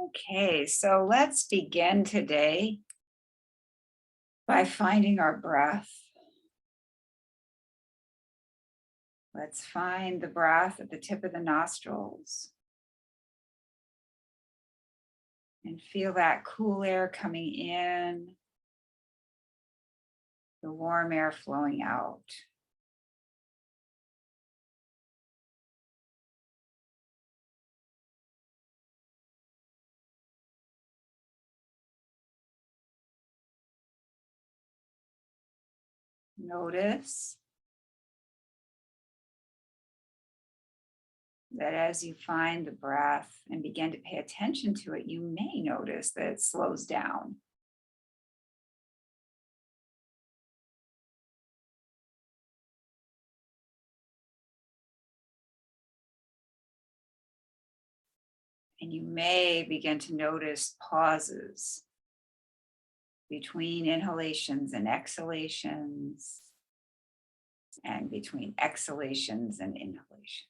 Okay, so let's begin today by finding our breath. Let's find the breath at the tip of the nostrils and feel that cool air coming in, the warm air flowing out. Notice that as you find the breath and begin to pay attention to it, you may notice that it slows down. And you may begin to notice pauses between inhalations and exhalations, and between exhalations and inhalations.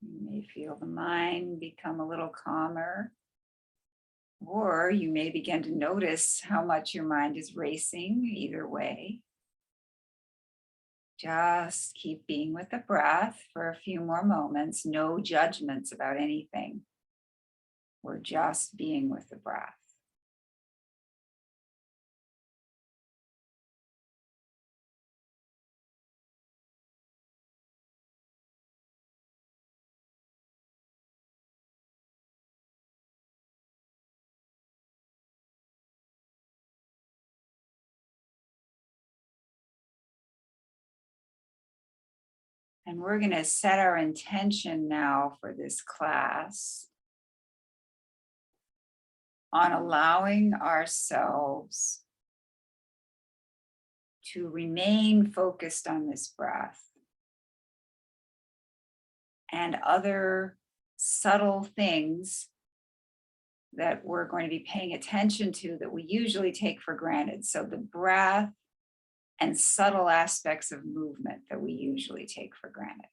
You may feel the mind become a little calmer, or you may begin to notice how much your mind is racing. Either way, just keep being with the breath for a few more moments. No judgments about anything. We're just being with the breath. And we're going to set our intention now for this class on allowing ourselves to remain focused on this breath and other subtle things that we're going to be paying attention to that we usually take for granted. So the breath and subtle aspects of movement that we usually take for granted.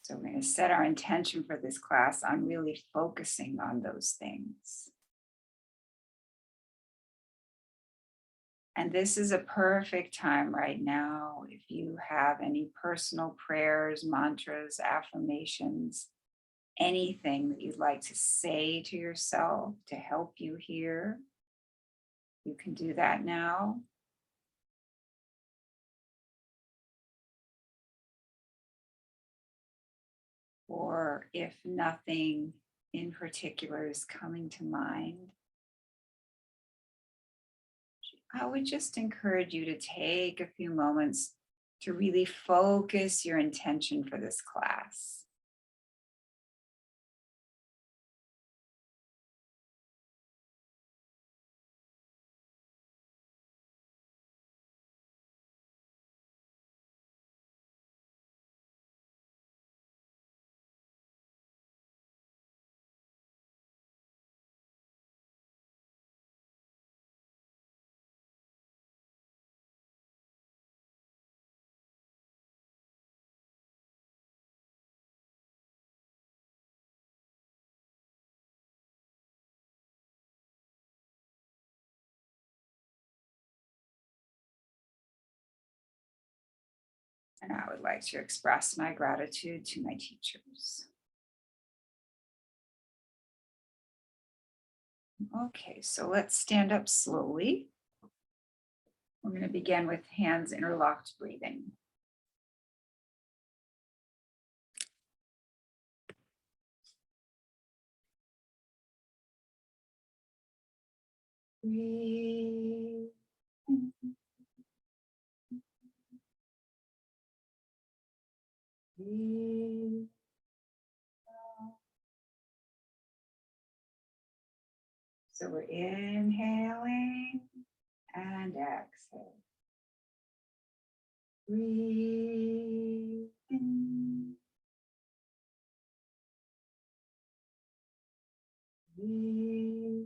So we're going to set our intention for this class on really focusing on those things. And this is a perfect time right now. If you have any personal prayers, mantras, affirmations, anything that you'd like to say to yourself to help you here, you can do that now. Or if nothing in particular is coming to mind, I would just encourage you to take a few moments to really focus your intention for this class. And I would like to express my gratitude to my teachers. Okay, so let's stand up slowly. We're going to begin with hands interlocked breathing. Breathe. Breathe. So we're inhaling and exhaling. Breathe in. Breathe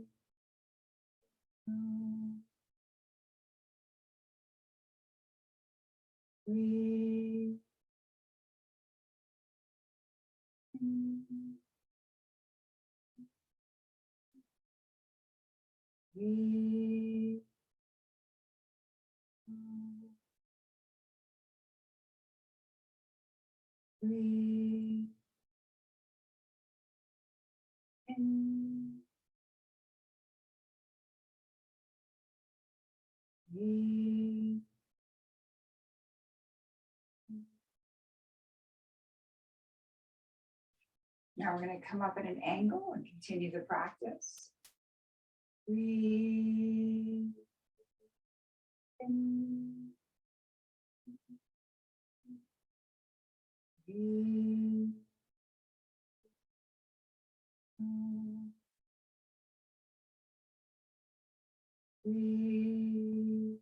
out. Breathe in. Breathe out. Breathe in. Breathe. Now we're going to come up at an angle and continue the practice. Breathe in. Breathe out. Breathe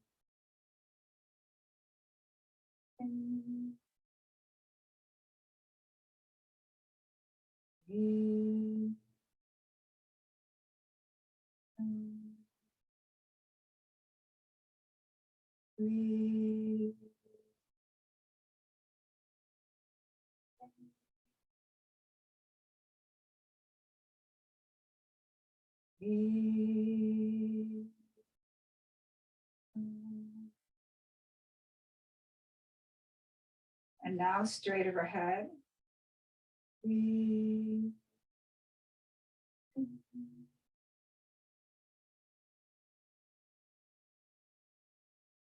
in. Breathe out. Breathe. Breathe out. And now straight overhead. Breathe in.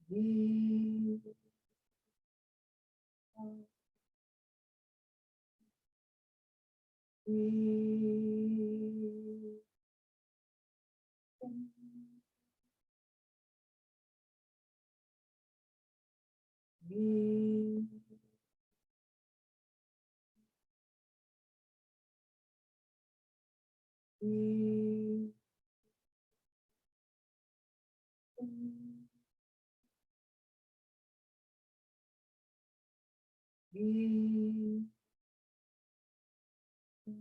Breathe out. Breathe in. Breathe. Breathe in. Breathe out.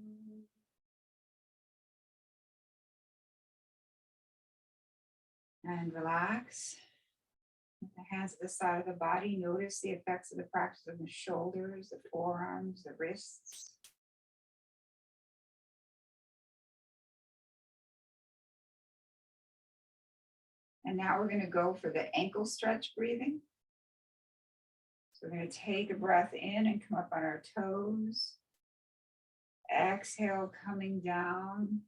And relax. With the hands at the side of the body, notice the effects of the practice of the shoulders, the forearms, the wrists. And now we're going to go for the ankle stretch breathing. So we're going to take a breath in and come up on our toes. Exhale, coming down.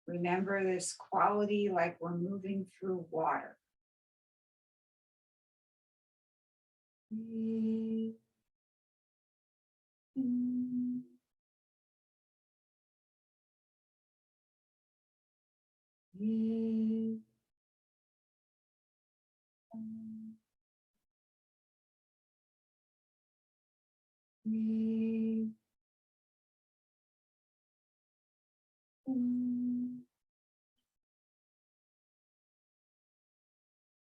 Remember this quality like we're moving through water. Breathe in. Breathe out. Breathe in.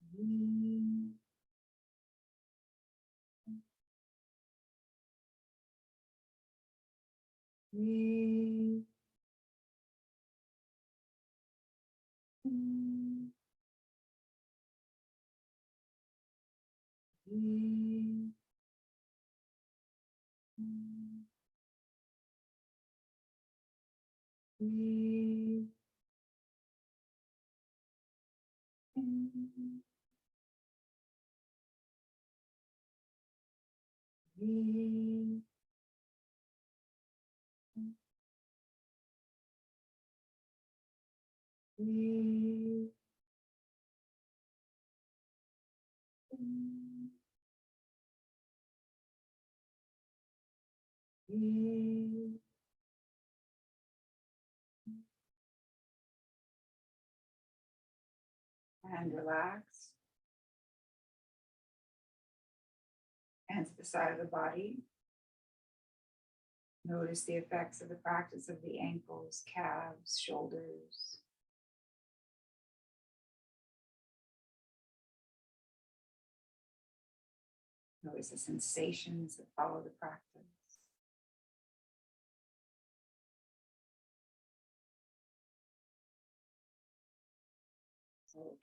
Breathe. Breathe in. Breathe in. Breathe in. Breathe in. Breathe in. Breathe. And relax. Hands to the side of the body. Notice the effects of the practice of the ankles, calves, shoulders. Notice the sensations that follow the practice.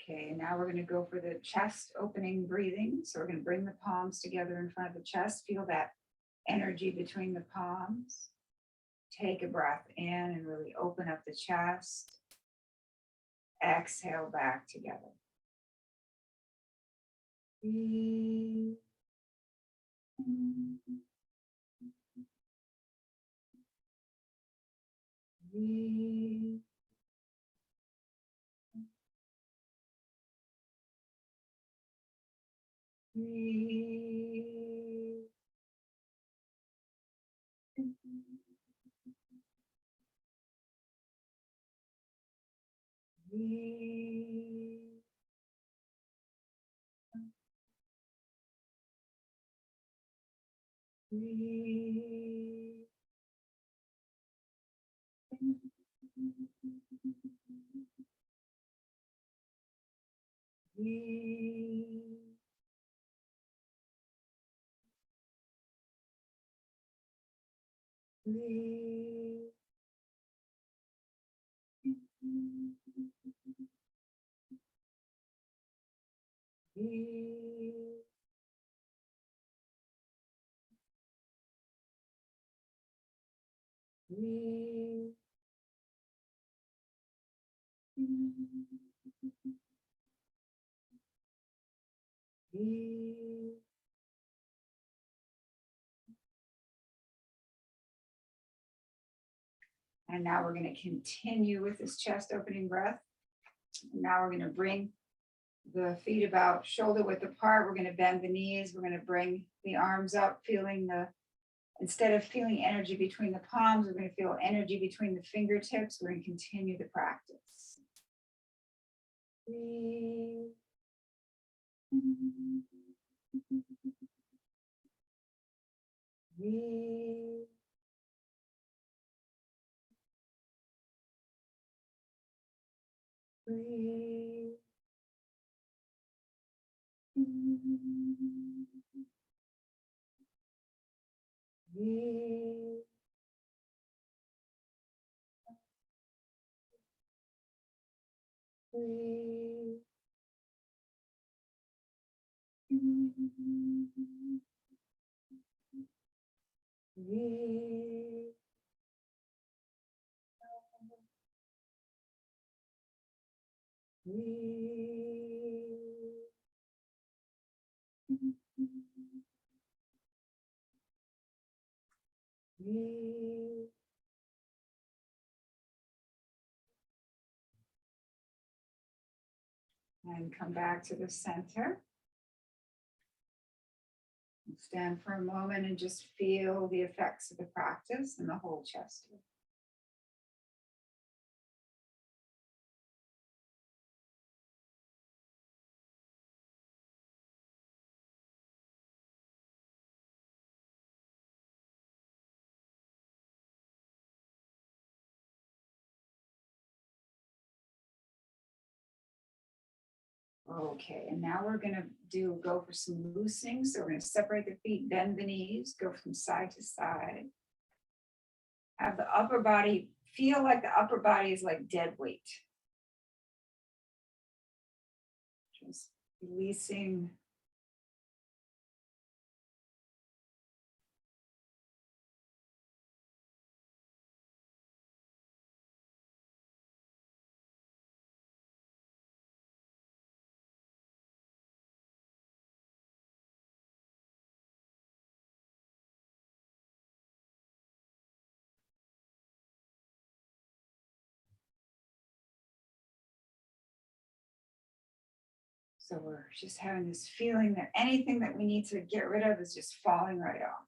Okay, now we're going to go for the chest opening breathing. So we're going to bring the palms together in front of the chest. Feel that energy between the palms. Take a breath in and really open up the chest. Exhale back together. Breathe. Breathe. Breathe. Breathe. Breathe. Breathe. Breathe. Breathe. Breathe. Breathe. And now we're going to continue with this chest opening breath. Now we're going to bring the feet about shoulder width apart. We're going to bend the knees. We're going to bring the arms up, instead of feeling energy between the palms, we're going to feel energy between the fingertips. We're going to continue the practice. Breathe. Breathe. Breathe. Breathe. Breathe. Breathe. Breathe. And come back to the center. Stand for a moment and just feel the effects of the practice in the whole chest. Okay, and now we're going to go for some loosening. So we're going to separate the feet, bend the knees, go from side to side. Have the upper body, feel like the upper body is like dead weight. Just releasing. So we're just having this feeling that anything that we need to get rid of is just falling right off.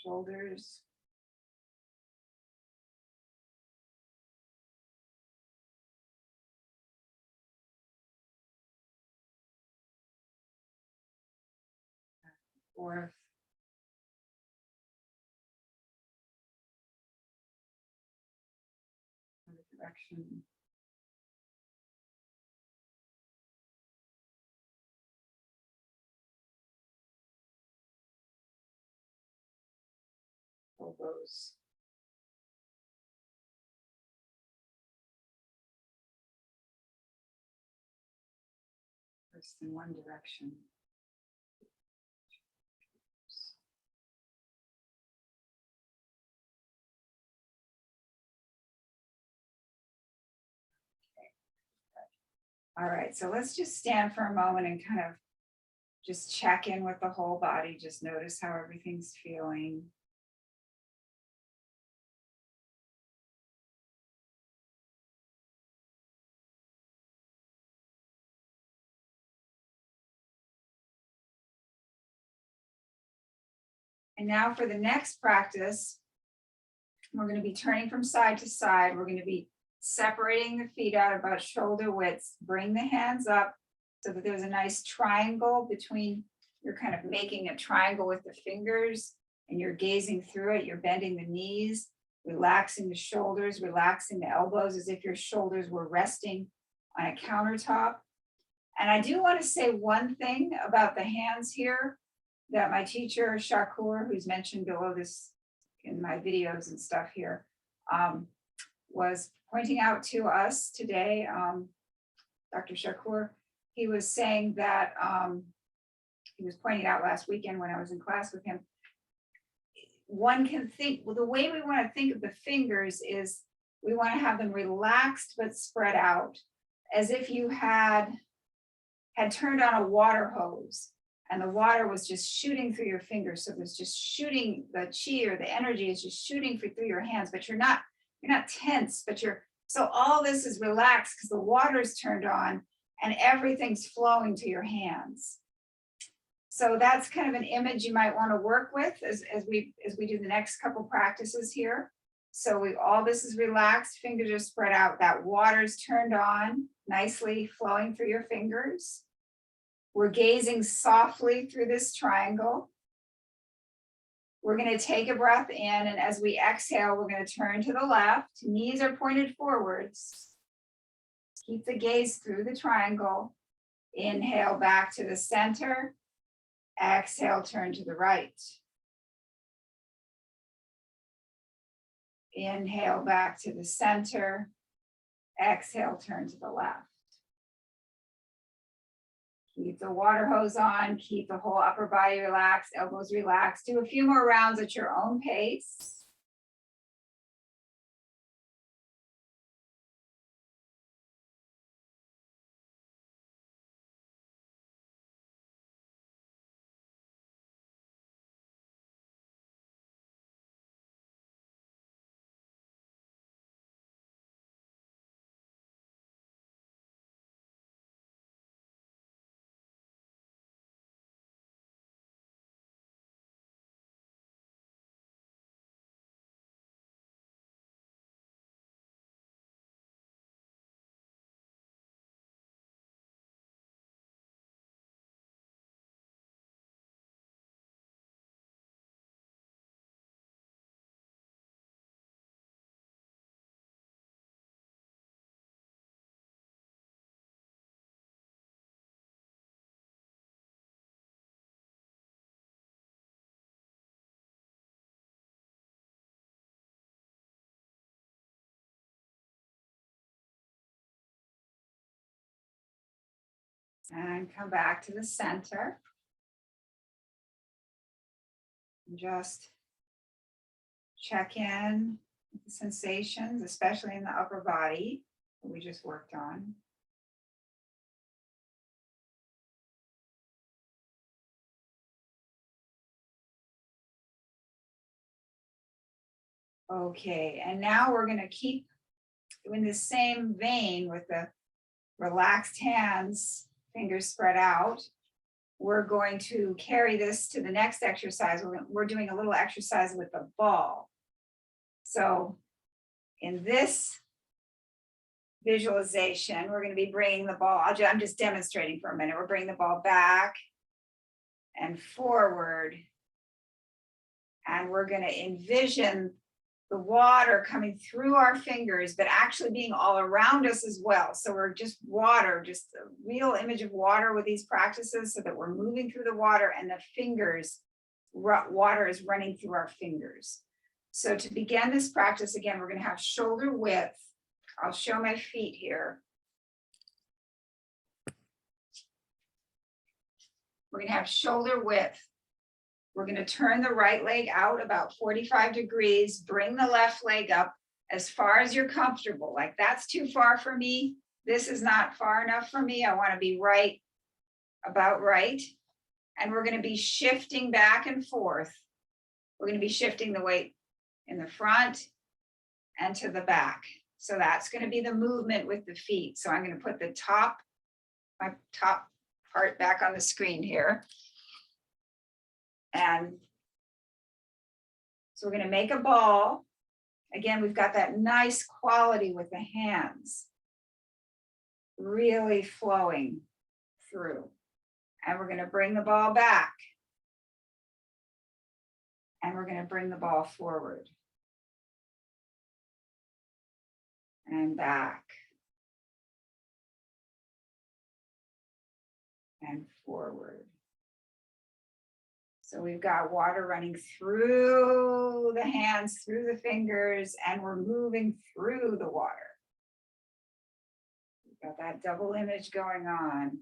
shoulders. Forth. Direction. Elbows. First in one direction. All right, so let's just stand for a moment and kind of just check in with the whole body. Just notice how everything's feeling. And now for the next practice, we're going to be turning from side to side. We're going to be separating the feet out about shoulder width. Bring the hands up so that there's a nice triangle between, you're kind of making a triangle with the fingers and you're gazing through it. You're bending the knees, relaxing the shoulders, relaxing the elbows as if your shoulders were resting on a countertop. And I do want to say one thing about the hands here that my teacher, Shakur, who's mentioned below this in my videos and stuff here, was pointing out to us today, Dr. Shakur. He was saying that, he was pointing out last weekend when I was in class with him, one can think, well, the way we want to think of the fingers is we want to have them relaxed but spread out, as if you had turned on a water hose and the water was just shooting through your fingers. So it was just shooting, the chi or the energy is just shooting through your hands, but you're not tense, but so all this is relaxed because the water's turned on and everything's flowing to your hands. So that's kind of an image you might want to work with as we do the next couple practices here. So all this is relaxed, fingers are spread out, that water's turned on, nicely flowing through your fingers. We're gazing softly through this triangle. We're going to take a breath in, and as we exhale, we're going to turn to the left. Knees are pointed forwards. Keep the gaze through the triangle. Inhale back to the center. Exhale, turn to the right. Inhale back to the center. Exhale, turn to the left. Keep the water hose on, keep the whole upper body relaxed, elbows relaxed. Do a few more rounds at your own pace. And come back to the center. And just check in with the sensations, especially in the upper body that we just worked on. Okay, and now we're going to keep in the same vein with the relaxed hands, fingers spread out. we're going to carry this to the next exercise. We're doing a little exercise with the ball. So in this visualization, we're going to be bringing the ball. I'm just demonstrating for a minute. We're bringing the ball back and forward. And we're going to envision the water coming through our fingers, but actually being all around us as well. So we're just water, just a real image of water with these practices so that we're moving through the water and the fingers, water is running through our fingers. So to begin this practice, again, we're going to have shoulder width. I'll show my feet here. We're going to have shoulder width. We're going to turn the right leg out about 45 degrees, bring the left leg up as far as you're comfortable. Like that's too far for me. This is not far enough for me. I want to be right, about right. And we're going to be shifting back and forth. We're going to be shifting the weight in the front and to the back. So that's going to be the movement with the feet. So I'm going to put my top part back on the screen here. And so we're going to make a ball. Again, we've got that nice quality with the hands really flowing through. And we're going to bring the ball back. And we're going to bring the ball forward. And back. And forward. So we've got water running through the hands, through the fingers, and we're moving through the water. We've got that double image going on.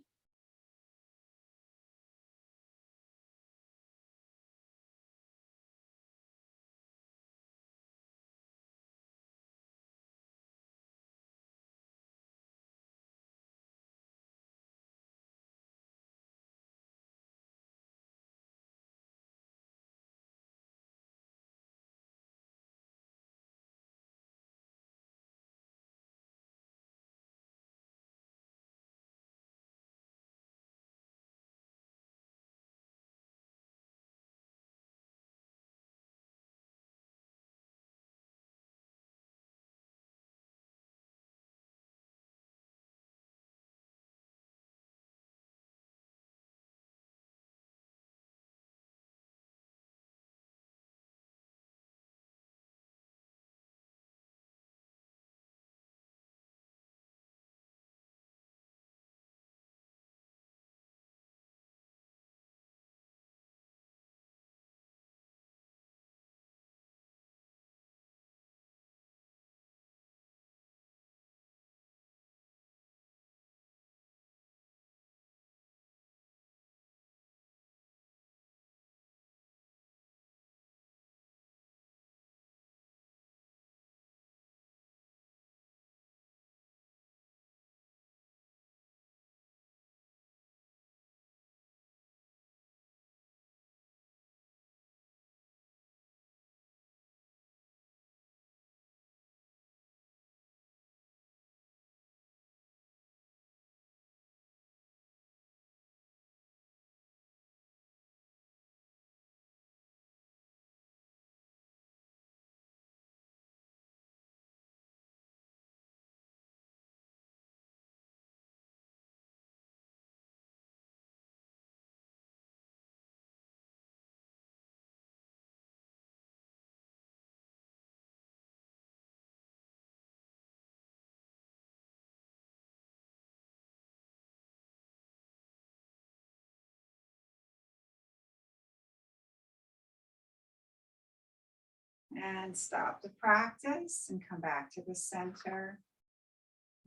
And stop the practice and come back to the center.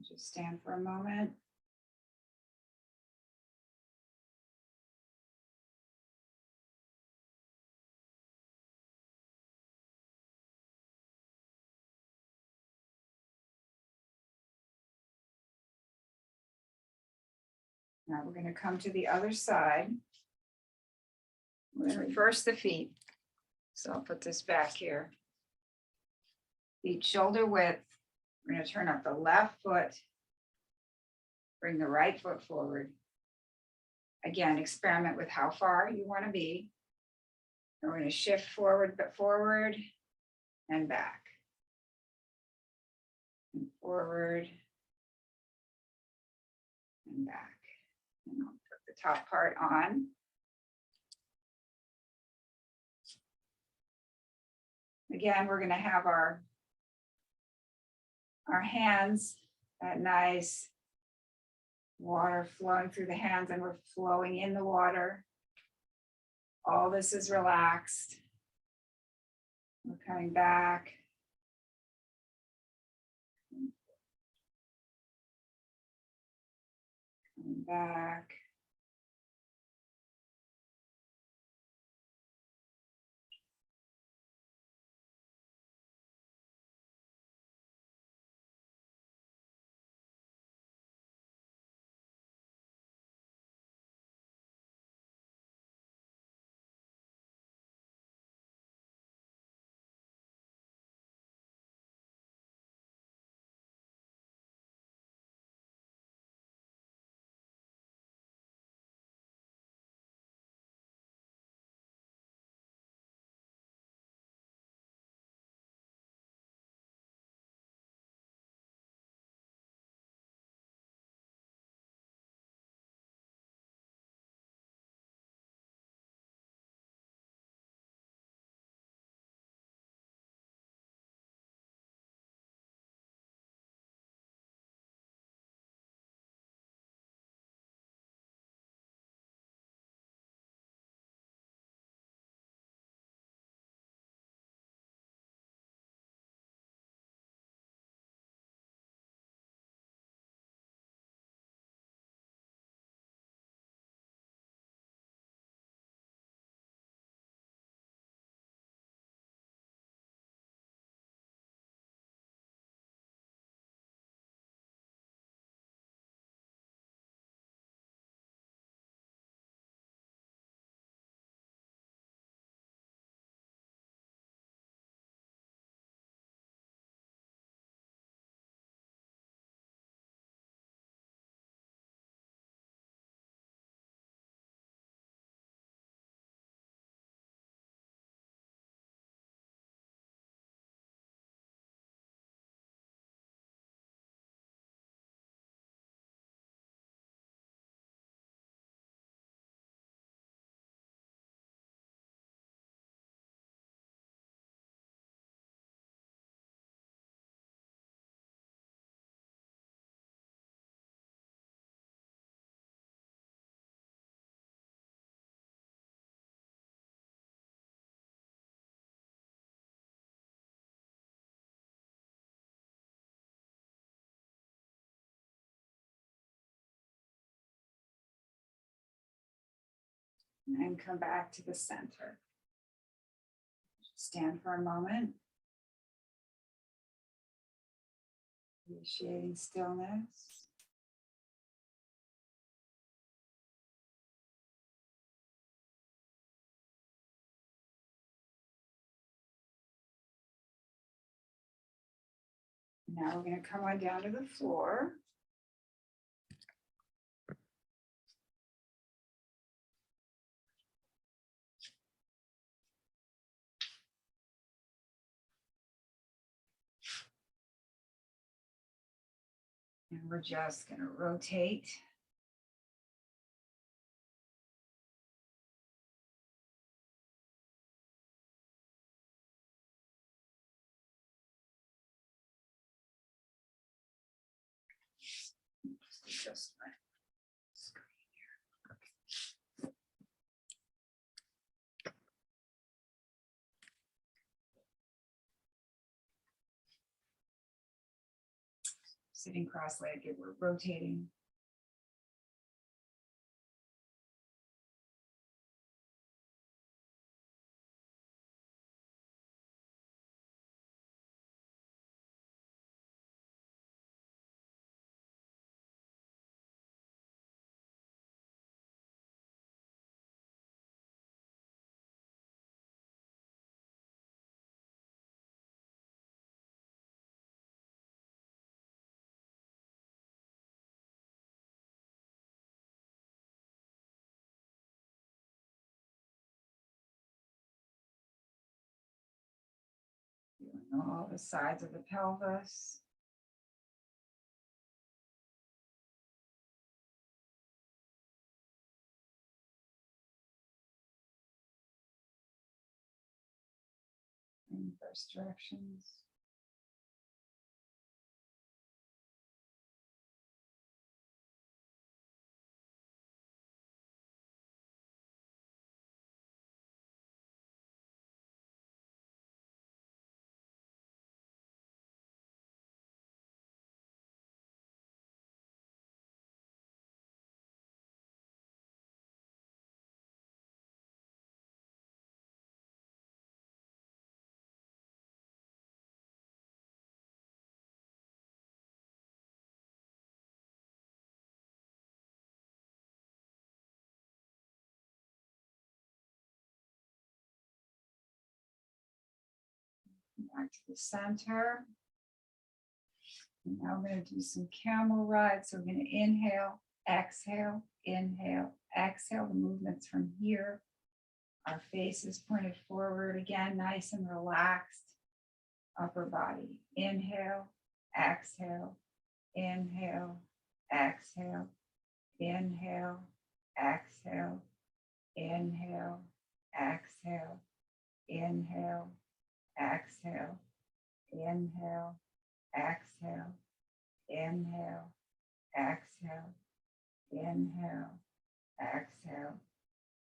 Just stand for a moment. Now we're going to come to the other side. We're going to reverse the feet. So I'll put this back here. Feet shoulder width. We're going to turn up the left foot. Bring the right foot forward. Again, experiment with how far you want to be. And we're going to shift forward, but forward and back. And forward and back. And I'll put the top part on. Again, we're going to have our hands, that nice water flowing through the hands, and we're flowing in the water. All this is relaxed. We're coming back. Coming back. And come back to the center. Stand for a moment. Appreciating stillness. Now we're going to come on down to the floor. And we're just going to rotate. Just adjust my screen here. Sitting cross-legged, we're rotating. all the sides of the pelvis. In both directions. Back to the center. And now we're going to do some camel ride. So we're going to inhale, exhale, exhale. The movements from here. Our face is pointed forward again, nice and relaxed. Upper body. Inhale, exhale, inhale, exhale, inhale, exhale, inhale, exhale, inhale, exhale, inhale, exhale, inhale, exhale, inhale, exhale,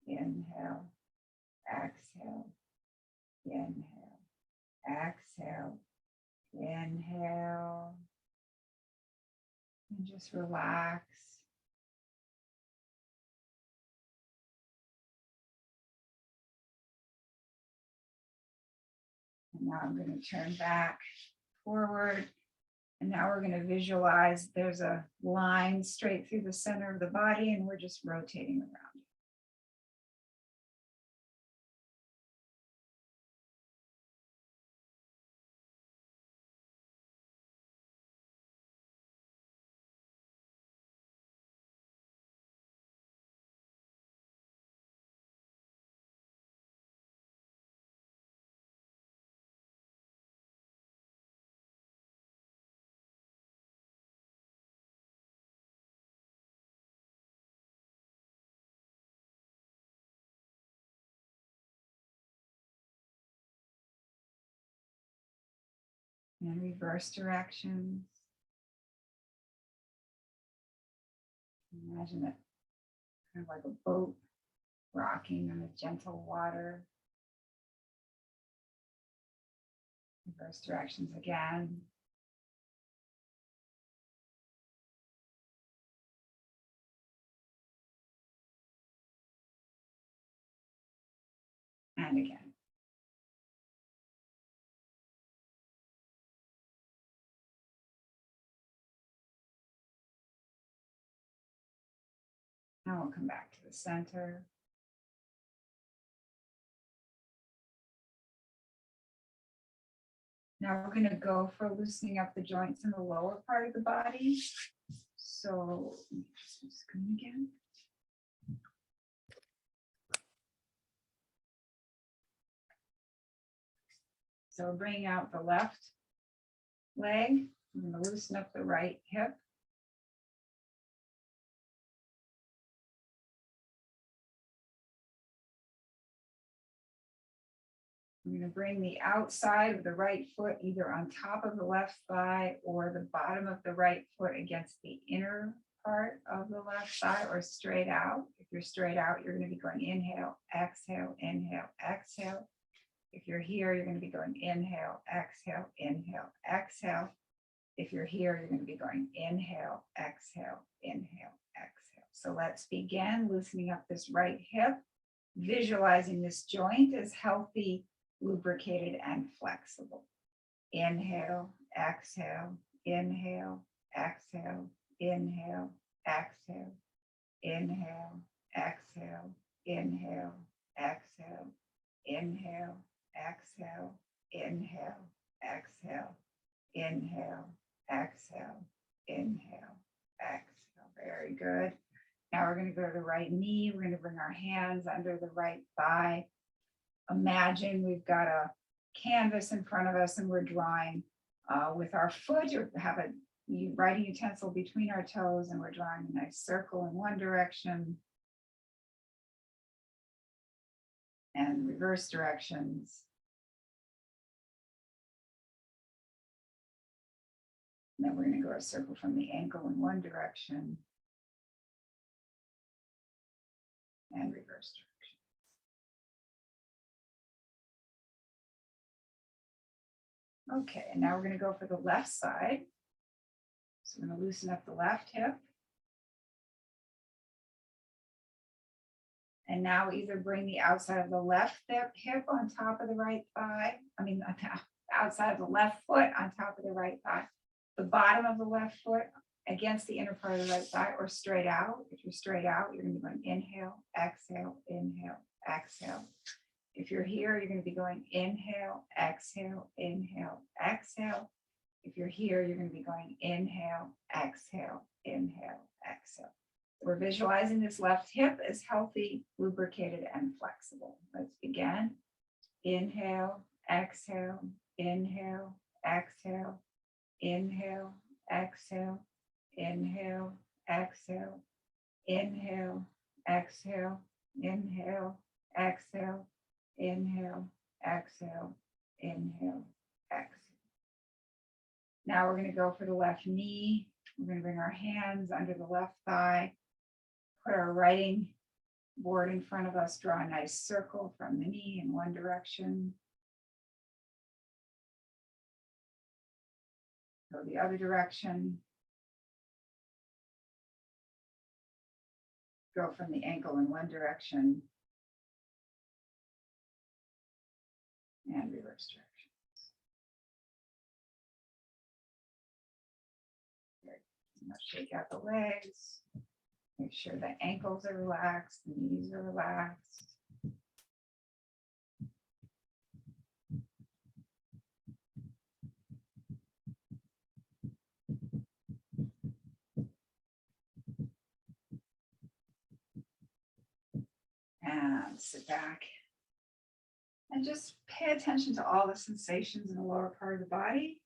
inhale, exhale, inhale, exhale, inhale, and just relax. And now I'm going to turn back forward. And now we're going to visualize there's a line straight through the center of the body, and we're just rotating around. And reverse directions. Imagine it kind of like a boat rocking on a gentle water. Reverse directions again. And again. Now we'll come back to the center. Now we're going to go for loosening up the joints in the lower part of the body. So just come again. So bring out the left leg. I'm going to loosen up the right hip. I'm going to bring the outside of the right foot either on top of the left thigh or the bottom of the right foot against the inner part of the left thigh, or straight out. If you're straight out, you're going to be going inhale, exhale, inhale, exhale. If you're here, you're going to be going inhale, exhale, inhale, exhale. If you're here, you're going to be going inhale, exhale, inhale, exhale. So let's begin loosening up this right hip, visualizing this joint as healthy, lubricated, and flexible. Inhale, exhale, inhale, exhale, inhale, exhale, inhale, exhale, inhale, exhale, inhale, exhale, inhale, exhale, inhale, exhale, inhale, exhale. Very good. Now we're going to go to the right knee. We're going to bring our hands under the right thigh. Imagine we've got a canvas in front of us and we're drawing with our foot, or have a writing utensil between our toes, and we're drawing a nice circle in one direction and reverse directions. And then we're going to go a circle from the ankle in one direction and reverse direction. Okay, and now we're going to go for the left side. So we're going to loosen up the left hip. And now either bring the outside of the left hip on top of the right thigh. Outside of the left foot on top of the right thigh. The bottom of the left foot against the inner part of the right thigh, or straight out. If you're straight out, you're going to be going inhale, exhale, inhale, exhale. If you're here, you're going to be going inhale, exhale, inhale, exhale. If you're here, you're going to be going inhale, exhale, inhale, exhale. We're visualizing this left hip as healthy, lubricated, and flexible. Let's begin. Inhale, exhale, inhale, exhale, inhale, exhale, inhale, exhale, inhale, exhale, inhale, exhale, inhale, exhale, inhale, exhale. Now we're going to go for the left knee. We're going to bring our hands under the left thigh, put our writing board in front of us, draw a nice circle from the knee in one direction. Go the other direction. Go from the ankle in one direction and reverse direction. Now shake out the legs. Make sure the ankles are relaxed, the knees are relaxed. And sit back. And just pay attention to all the sensations in the lower part of the body.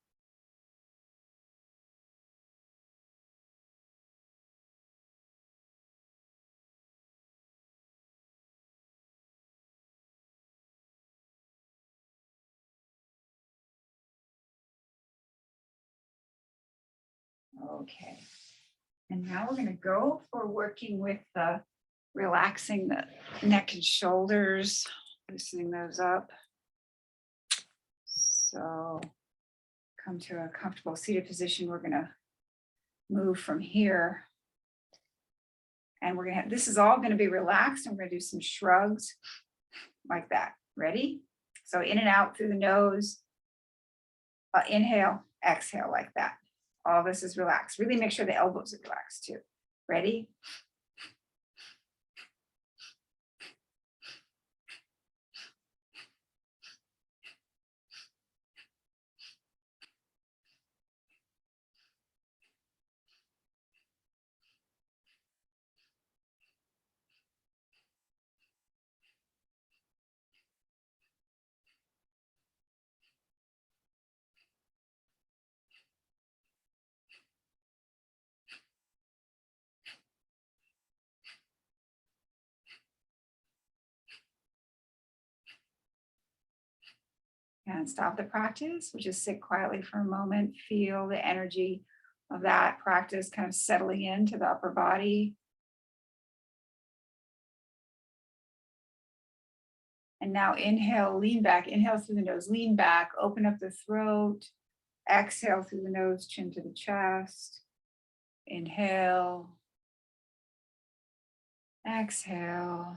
Okay. And now we're going to go for working with relaxing the neck and shoulders, loosening those up. So come to a comfortable seated position. We're going to move from here. And we're going to have, this is all going to be relaxed. And we're going to do some shrugs like that. Ready? So in and out through the nose. Inhale, exhale like that. All this is relaxed. Really make sure the elbows are relaxed too. Ready? And stop the practice. We'll just sit quietly for a moment, feel the energy of that practice kind of settling into the upper body. And now inhale, lean back, inhale through the nose, lean back, open up the throat, exhale through the nose, chin to the chest. Inhale, exhale,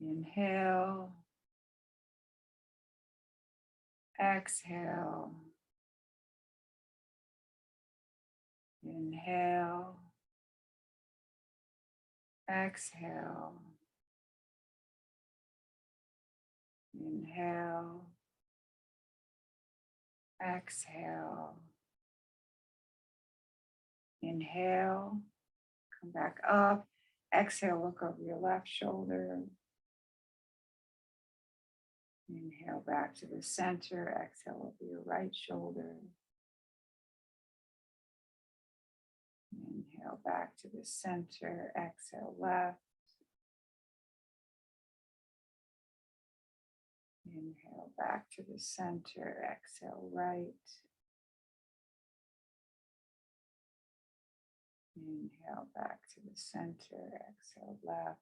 inhale, exhale, inhale, exhale, inhale, exhale, inhale, come back up, exhale, look over your left shoulder, Inhale back to the center. Exhale over your right shoulder. Inhale back to the center. Exhale left. Inhale back to the center. Exhale right. Inhale back to the center. Exhale left.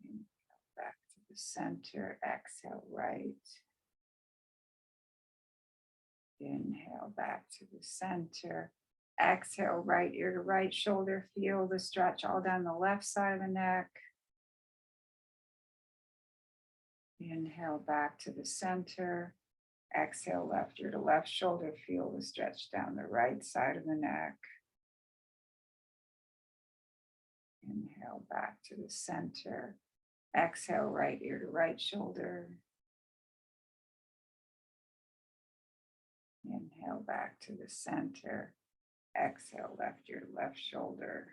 Inhale back to the center. Exhale right. Inhale back to the center. Exhale right ear to right shoulder. Feel the stretch all down the left side of the neck. Inhale back to the center. Exhale left ear to left shoulder. Feel the stretch down the right side of the neck. Inhale back to the center. Exhale right ear to right shoulder. Inhale back to the center. Exhale left ear to left shoulder.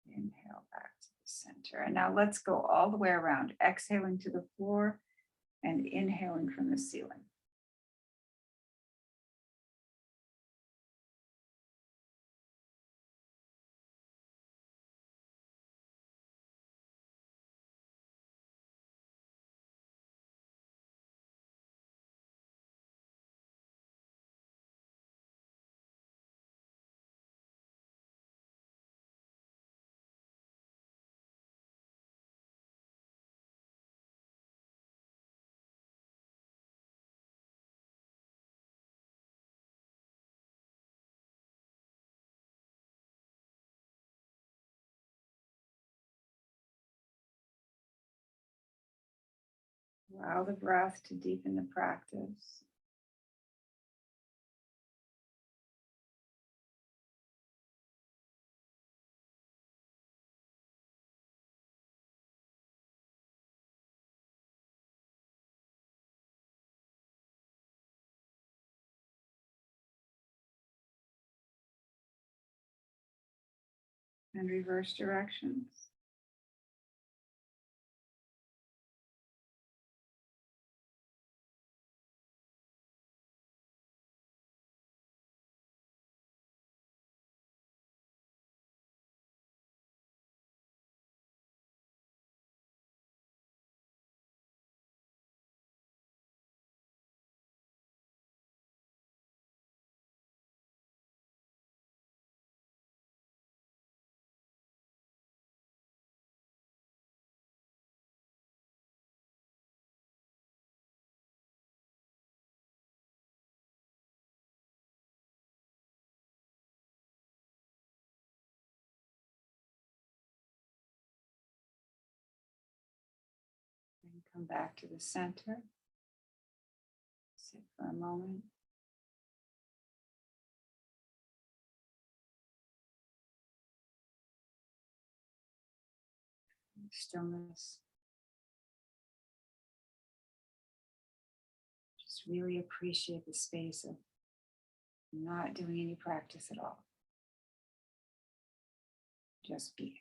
Inhale back to the center. And now let's go all the way around, exhaling to the floor and inhaling from the ceiling. Allow the breath to deepen the practice. And reverse directions. And come back to the center. Sit for a moment. Stillness. Just really appreciate the space of not doing any practice at all. Just be.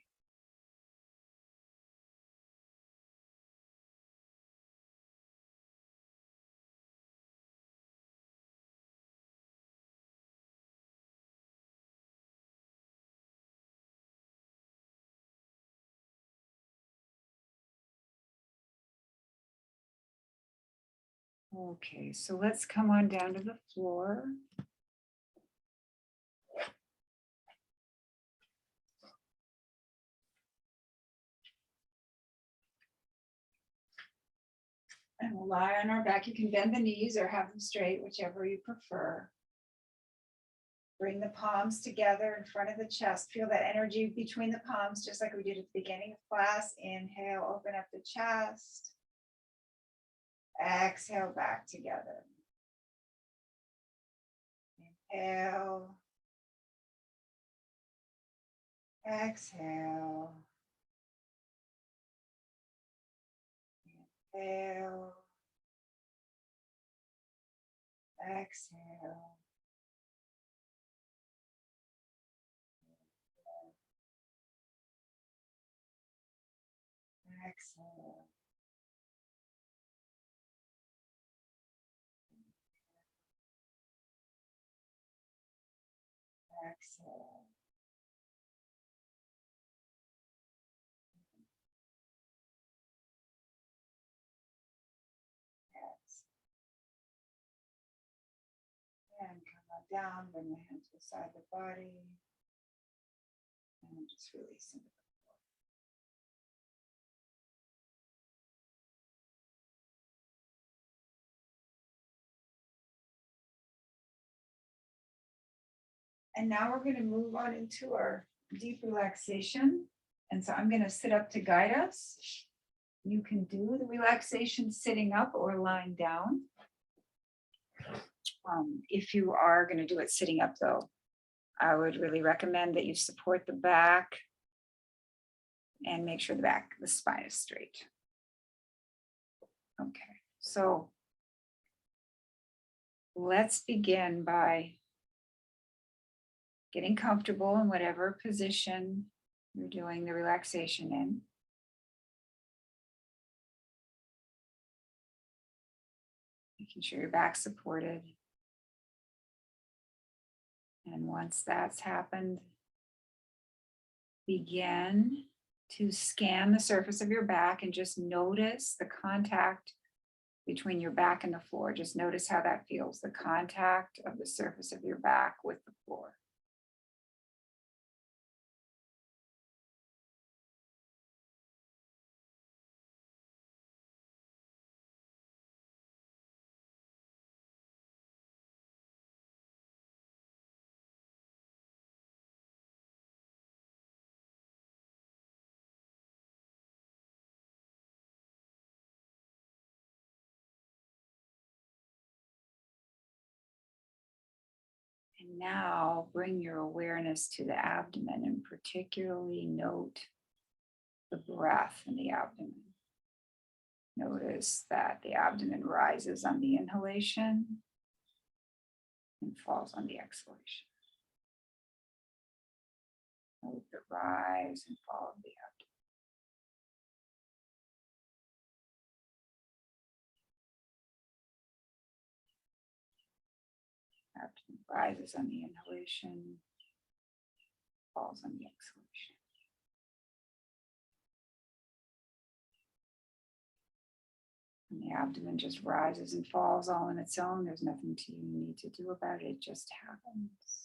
Okay, so let's come on down to the floor. And we'll lie on our back. You can bend the knees or have them straight, whichever you prefer. Bring the palms together in front of the chest. Feel that energy between the palms, just like we did at the beginning of class. Inhale, open up the chest. Exhale, back together. Inhale. Exhale. Inhale. Exhale. Exhale. Exhale. Yes. And come on down, bring the hands beside the body. And just release into the floor. And now we're going to move on into our deep relaxation. And so I'm going to sit up to guide us. You can do the relaxation sitting up or lying down. If you are going to do it sitting up, though, I would really recommend that you support the back and make sure the spine is straight. Okay, so let's begin by getting comfortable in whatever position you're doing the relaxation in. Making sure your back's supported. And once that's happened, begin to scan the surface of your back and just notice the contact between your back and the floor. Just notice how that feels, the contact of the surface of your back with the floor. And now bring your awareness to the abdomen and particularly note the breath in the abdomen. Notice that the abdomen rises on the inhalation and falls on the exhalation. Note the rise and fall of the abdomen. Abdomen rises on the inhalation, falls on the exhalation. And the abdomen just rises and falls all on its own. There's nothing you need to do about it. It just happens.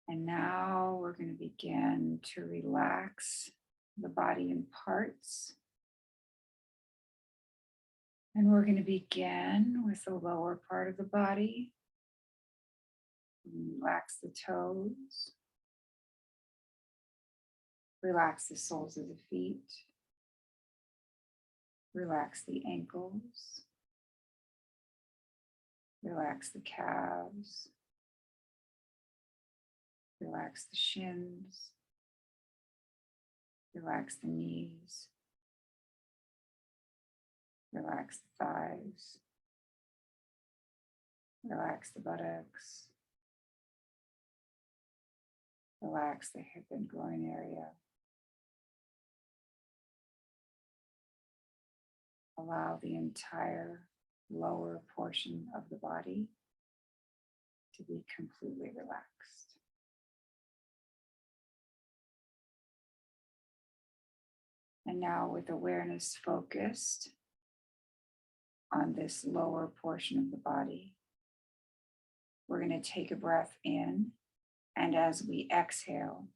And now we're going to begin to relax the body in parts. And we're going to begin with the lower part of the body. Relax the toes. Relax the soles of the feet. Relax the ankles. Relax the calves. Relax the shins. Relax the knees. Relax the thighs. Relax the buttocks. Relax the hip and groin area. Allow the entire lower portion of the body to be completely relaxed. And now with awareness focused on this lower portion of the body, we're going to take a breath in, and as we exhale,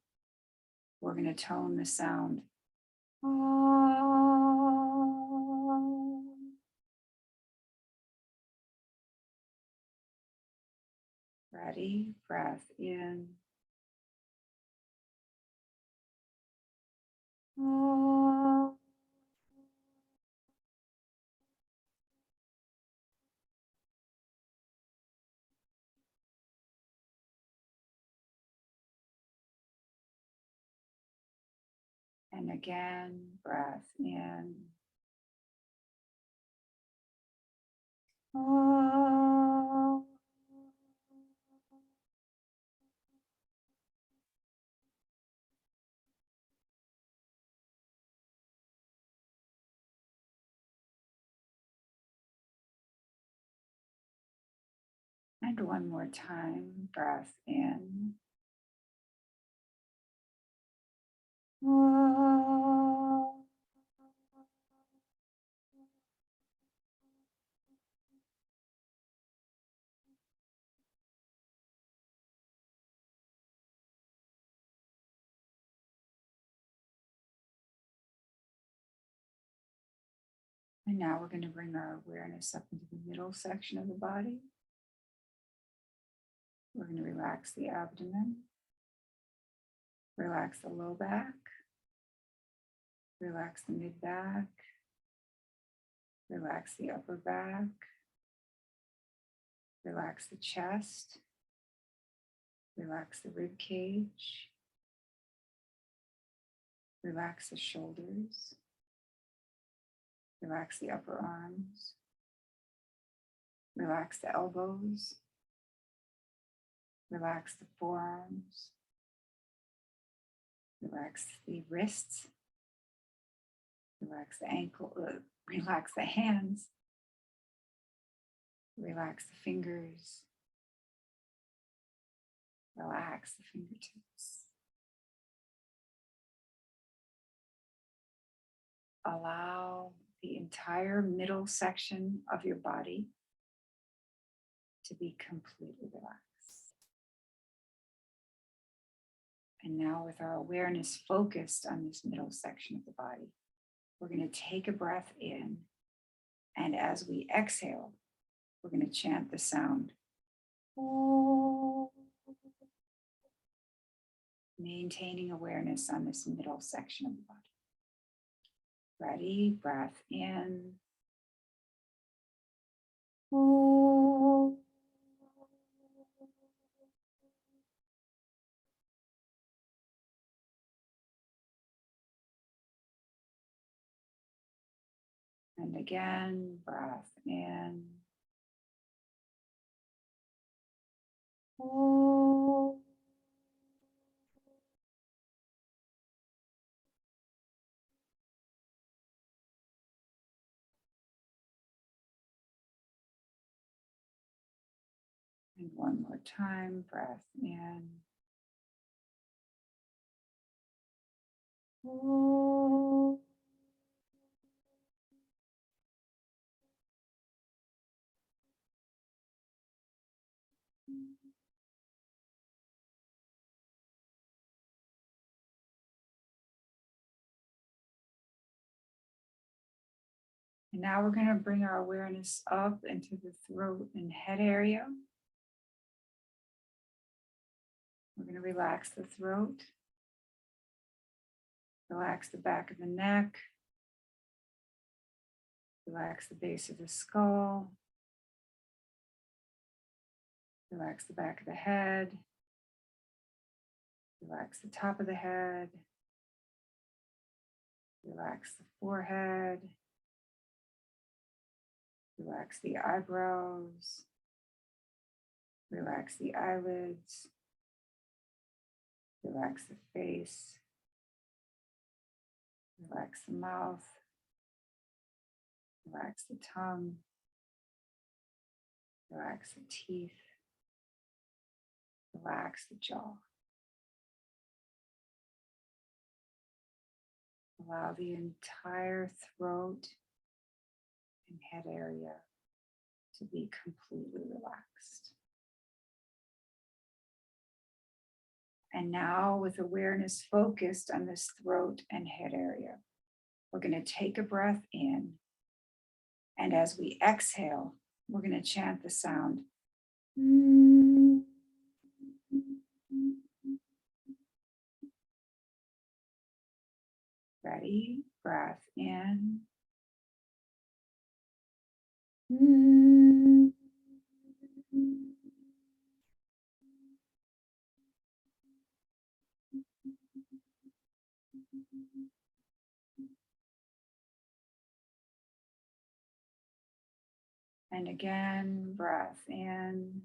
we're going to tone the sound. Ready? Breath in. And again, breath in. Oh. And one more time, breath in. Oh. And now we're going to bring our awareness up into the middle section of the body. We're going to relax the abdomen, relax the low back, relax the mid back, relax the upper back, relax the chest, relax the rib cage, relax the shoulders, relax the upper arms, relax the elbows, relax the forearms, relax the wrists, relax the ankle, relax the hands, relax the fingers, relax the fingertips. Allow the entire middle section of your body to be completely relaxed. And now, with our awareness focused on this middle section of the body, we're going to take a breath in. And as we exhale, we're going to chant the sound, maintaining awareness on this middle section of the body. Ready? Breath in. And again, breath in. And one more time, breath in. And now we're going to bring our awareness up into the throat and head area. We're going to relax the throat, relax the back of the neck, relax the base of the skull, relax the back of the head, relax the top of the head, relax the forehead, relax the eyebrows, relax the eyelids, relax the face, relax the mouth, relax the tongue, relax the teeth, relax the jaw. Allow the entire throat and head area to be completely relaxed. And now, with awareness focused on this throat and head area, we're going to take a breath in. And as we exhale, we're going to chant the sound. Ready? Breath in. And again, breath in.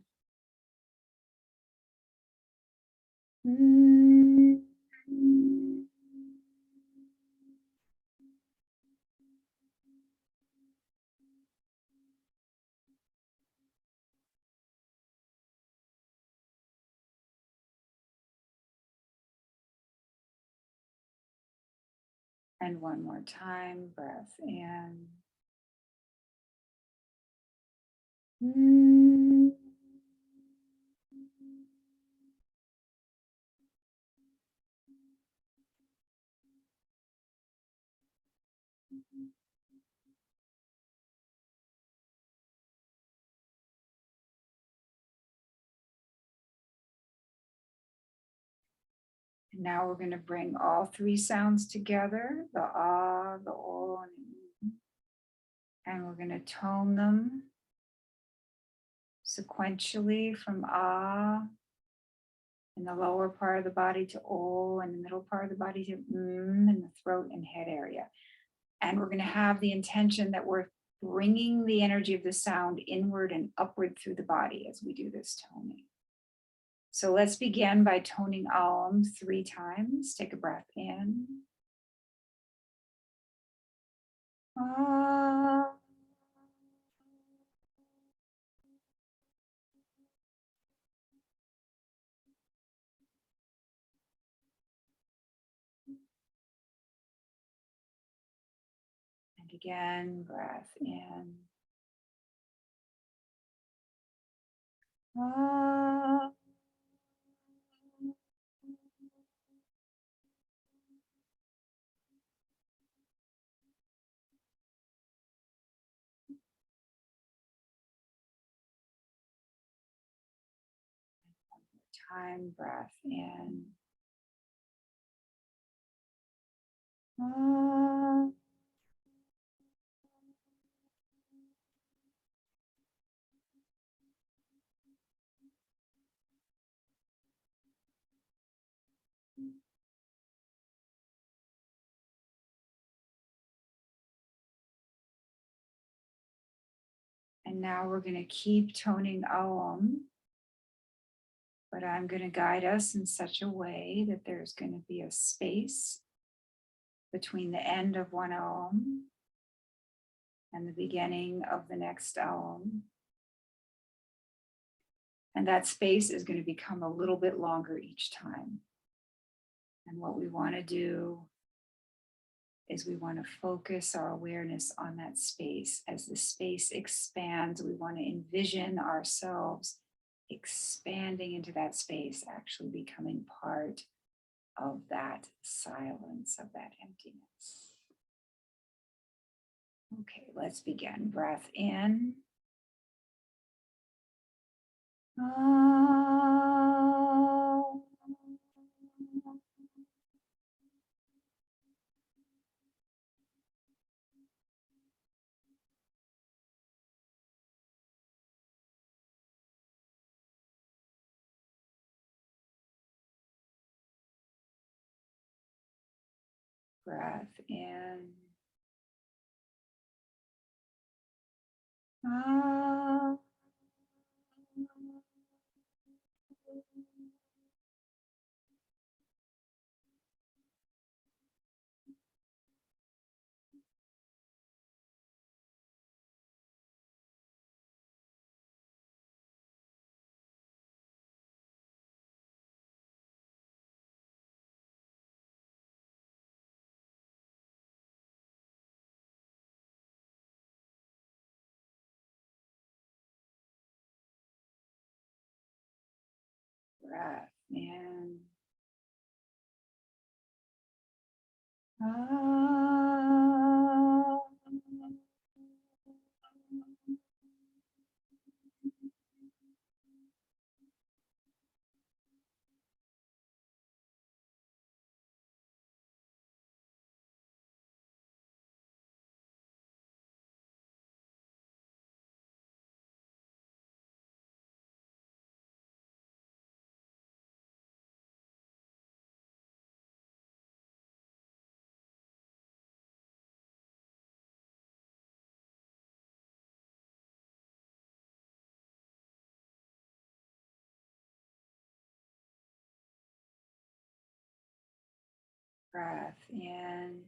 And one more time, breath in. And now we're going to bring all three sounds together, the ah, the o, and the e. And we're going to tone them sequentially from ah in the lower part of the body to o, and the middle part of the body to in the throat and head area. And we're going to have the intention that we're bringing the energy of the sound inward and upward through the body as we do this toning. So let's begin by toning Aum 3 times. Take a breath in. Ah. And again, breath in. Ah. Time, breath in. Ah. And now we're going to keep toning Aum, but I'm going to guide us in such a way that there's going to be a space between the end of one Aum and the beginning of the next Aum. And that space is going to become a little bit longer each time. And what we want to do is we want to focus our awareness on that space. As the space expands, we want to envision ourselves expanding into that space, actually becoming part of that silence, of that emptiness. Okay, let's begin. Breath in. Breath in. Breath in. Breath in.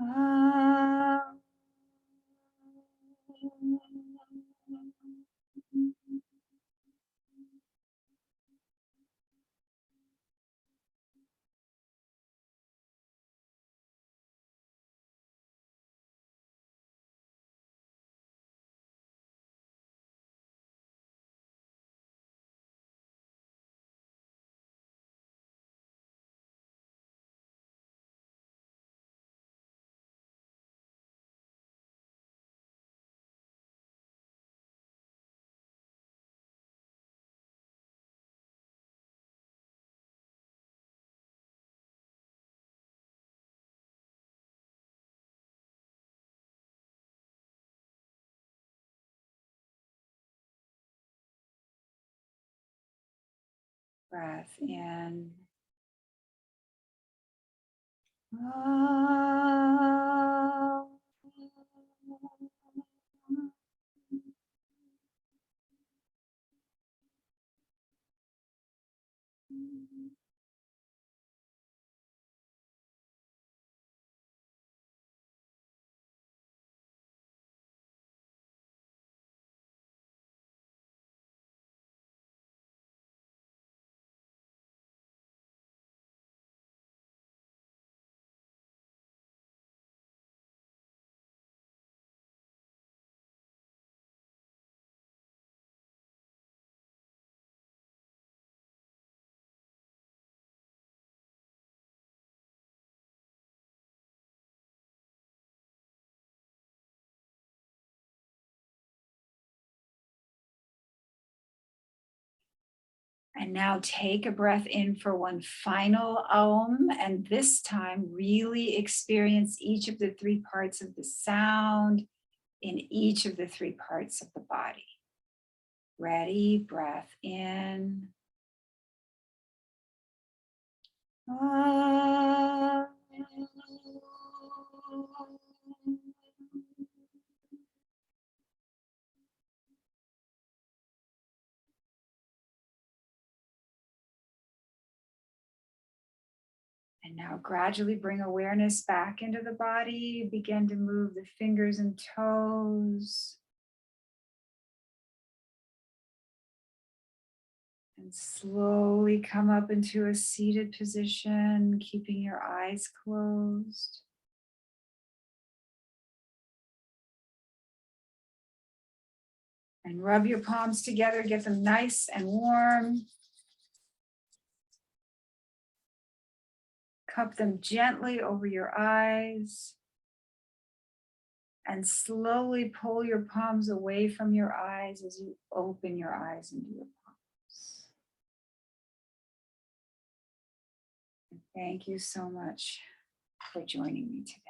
Ah. Breath in. Ah. And now take a breath in for one final Om, and this time really experience each of the three parts of the sound in each of the three parts of the body. Ready? Breath in. Ah. And now gradually bring awareness back into the body. Begin to move the fingers and toes. And slowly come up into a seated position, keeping your eyes closed. And rub your palms together, get them nice and warm. Cup them gently over your eyes. And slowly pull your palms away from your eyes as you open your eyes into your palms. And thank you so much for joining me today.